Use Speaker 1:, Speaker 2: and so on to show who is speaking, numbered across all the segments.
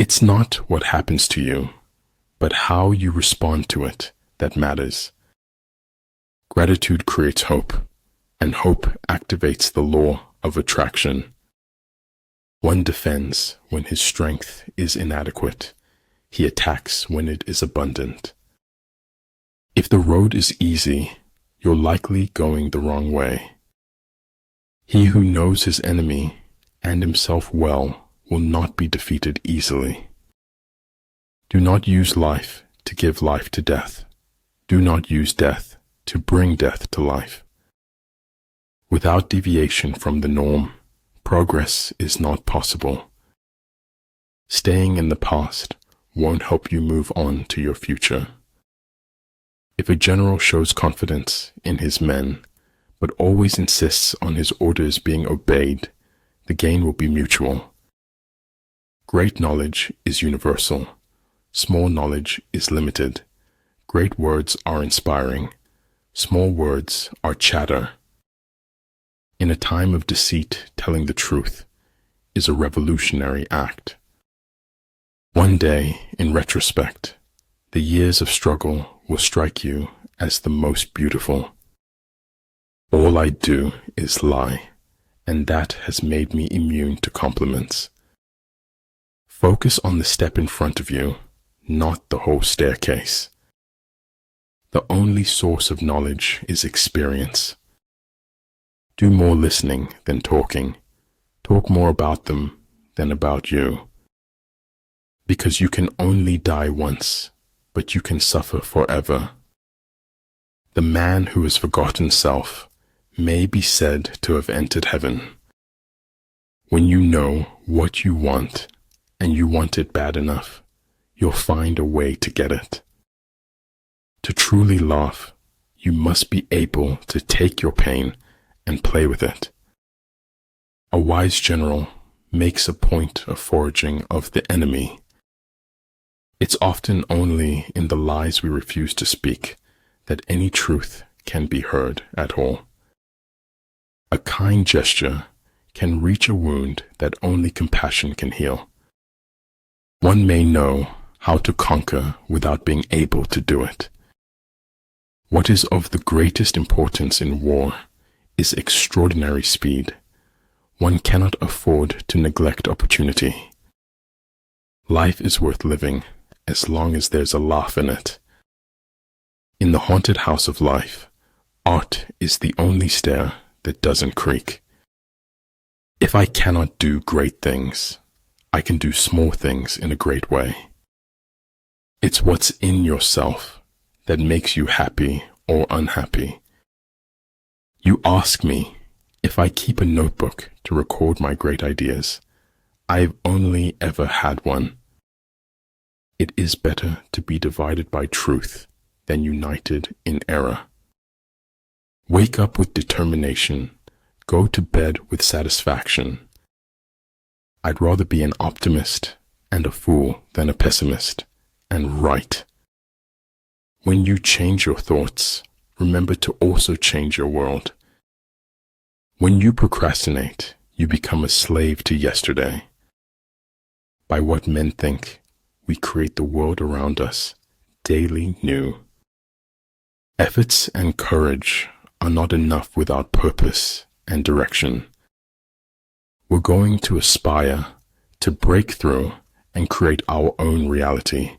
Speaker 1: It's not what happens to you, but how you respond to it that matters. Gratitude creates hope, and hope activates the law of attraction. One defends when his strength is inadequate. He attacks when it is abundant. If the road is easy, you're likely going the wrong way. He who knows his enemy and himself well will not be defeated easily. Do not use life to give life to death. Do not use death to bring death to life. Without deviation from the norm, progress is not possible. Staying in the past won't help you move on to your future. If a general shows confidence in his men, but always insists on his orders being obeyed, the gain will be mutual. Great knowledge is universal. Small knowledge is limited. Great words are inspiring. Small words are chatter. In a time of deceit, telling the truth is a revolutionary act. One day, in retrospect, the years of struggle will strike you as the most beautiful. All I do is lie, and that has made me immune to compliments. Focus on the step in front of you, not the whole staircase. The only source of knowledge is experience. Do more listening than talking. Talk more about them than about you. Because you can only die once, but you can suffer forever. The man who has forgotten self may be said to have entered heaven. When you know what you want, and you want it bad enough, you'll find a way to get it. To truly laugh, you must be able to take your pain and play with it. A wise general makes a point of foraging of the enemy. It's often only in the lies we refuse to speak that any truth can be heard at all. A kind gesture can reach a wound that only compassion can heal. One may know how to conquer without being able to do it. What is of the greatest importance in war is extraordinary speed. One cannot afford to neglect opportunity. Life is worth living as long as there's a laugh in it. In the haunted house of life, art is the only stair that doesn't creak. If I cannot do great things, I can do small things in a great way. It's what's in yourself that makes you happy or unhappy. You ask me if I keep a notebook to record my great ideas. I've only ever had one. It is better to be divided by truth than united in error. Wake up with determination. Go to bed with satisfaction. I'd rather be an optimist and a fool than a pessimist and right. When you change your thoughts, remember to also change your world. When you procrastinate, you become a slave to yesterday. By what men think, we create the world around us, daily new. Efforts and courage are not enough without purpose and direction. We're going to aspire to break through and create our own reality.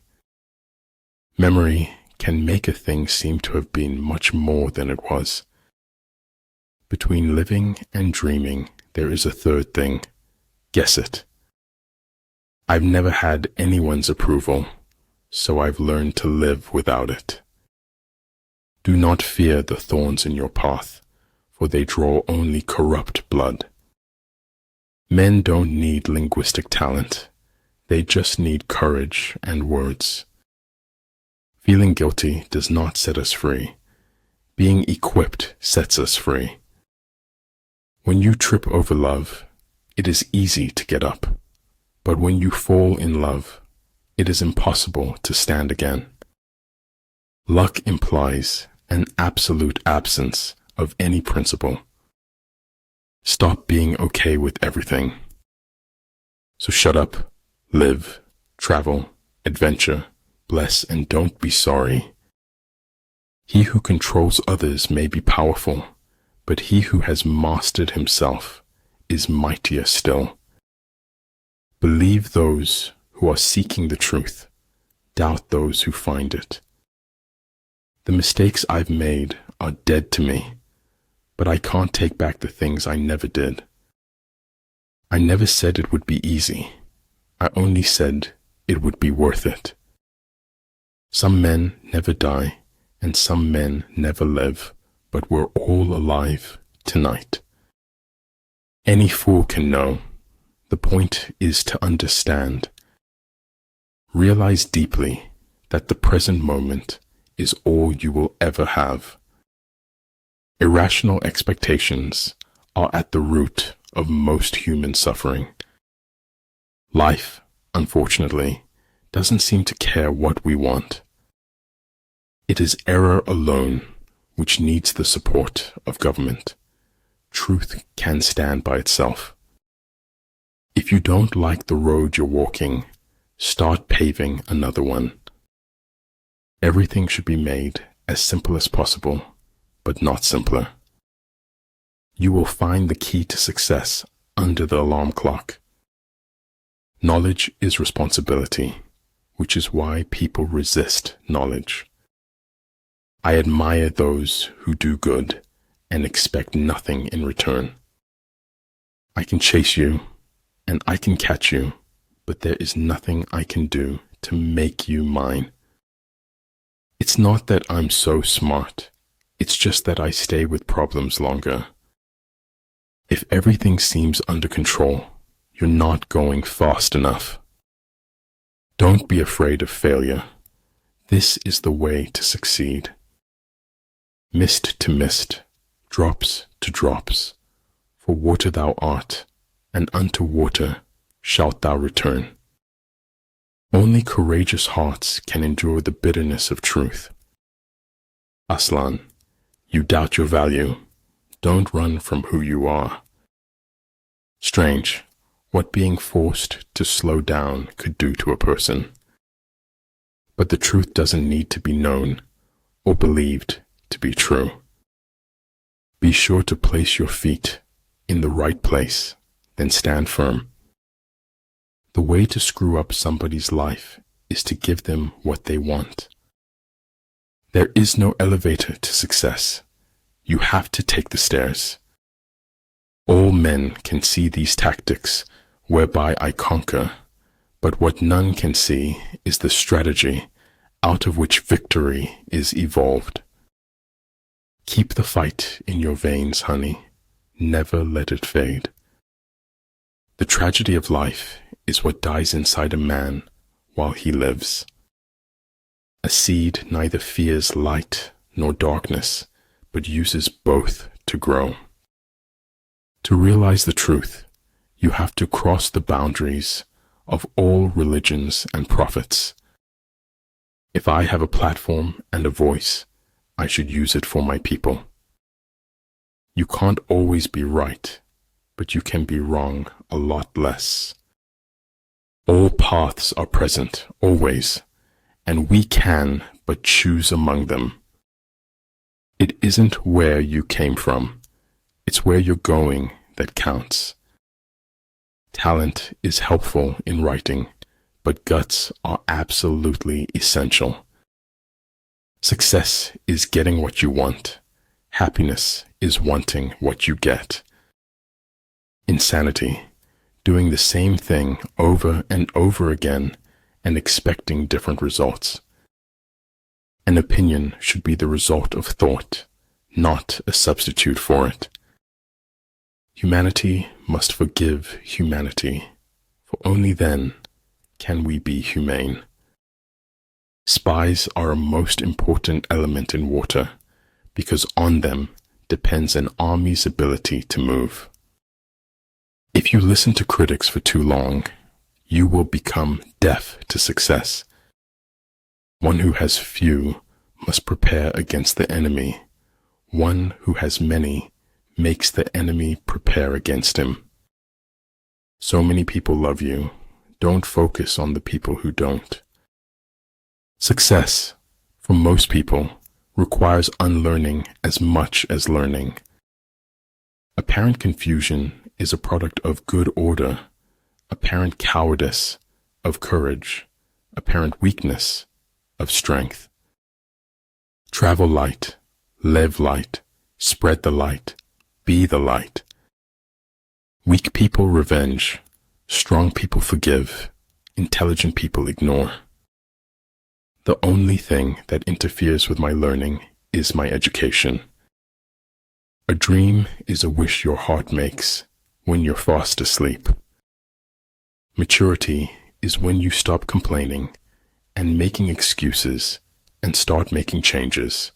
Speaker 1: Memory can make a thing seem to have been much more than it was. Between living and dreaming, there is a third thing. Guess it. I've never had anyone's approval, so I've learned to live without it. Do not fear the thorns in your path, for they draw only corrupt blood. Men don't need linguistic talent. They just need courage and words. Feeling guilty does not set us free. Being equipped sets us free. When you trip over love, it is easy to get up. But when you fall in love, it is impossible to stand again. Luck implies an absolute absence of any principle. Stop being okay with everything. So shut up, live, travel, adventure, bless, and don't be sorry. He who controls others may be powerful, but he who has mastered himself is mightier still. Believe those who are seeking the truth, doubt those who find it. The mistakes I've made are dead to me, but I can't take back the things I never did. I never said it would be easy. I only said it would be worth it. Some men never die, and some men never live, but we're all alive tonight. Any fool can know. The point is to understand. Realize deeply that the present moment is all you will ever have. Irrational expectations are at the root of most human suffering. Life, unfortunately, doesn't seem to care what we want. It is error alone which needs the support of government. Truth can stand by itself. If you don't like the road you're walking, start paving another one. Everything should be made as simple as possible, but not simpler. You will find the key to success under the alarm clock. Knowledge is responsibility, which is why people resist knowledge. I admire those who do good and expect nothing in return. I can chase you and I can catch you, but there is nothing I can do to make you mine. It's not that I'm so smart, it's just that I stay with problems longer. If everything seems under control, you're not going fast enough. Don't be afraid of failure. This is the way to succeed. Mist to mist, drops to drops, for water thou art, and unto water shalt thou return. Only courageous hearts can endure the bitterness of truth. Aslan, you doubt your value. Don't run from who you are. Strange, what being forced to slow down could do to a person. But the truth doesn't need to be known or believed to be true. Be sure to place your feet in the right place, then stand firm. The way to screw up somebody's life is to give them what they want. There is no elevator to success. You have to take the stairs. All men can see these tactics whereby I conquer, but what none can see is the strategy out of which victory is evolved. Keep the fight in your veins, honey. Never let it fade. The tragedy of life is what dies inside a man while he lives. A seed neither fears light nor darkness, but uses both to grow. To realize the truth, you have to cross the boundaries of all religions and prophets. If I have a platform and a voice, I should use it for my people. You can't always be right, but you can be wrong a lot less. All paths are present, always, and we can but choose among them. It isn't where you came from, it's where you're going that counts. Talent is helpful in writing, but guts are absolutely essential. Success is getting what you want. Happiness is wanting what you get. Insanity, doing the same thing over and over again and expecting different results. An opinion should be the result of thought, not a substitute for it. Humanity must forgive humanity, for only then can we be humane. Spies are a most important element in water, because on them depends an army's ability to move. If you listen to critics for too long, you will become deaf to success. One who has few must prepare against the enemy. One who has many makes the enemy prepare against him. So many people love you. Don't focus on the people who don't. Success, for most people, requires unlearning as much as learning. Apparent confusion is a product of good order, apparent cowardice of courage, apparent weakness of strength. Travel light, live light, spread the light, be the light. Weak people revenge, strong people forgive, intelligent people ignore. The only thing that interferes with my learning is my education. A dream is a wish your heart makes when you're fast asleep. Maturity is when you stop complaining and making excuses and start making changes.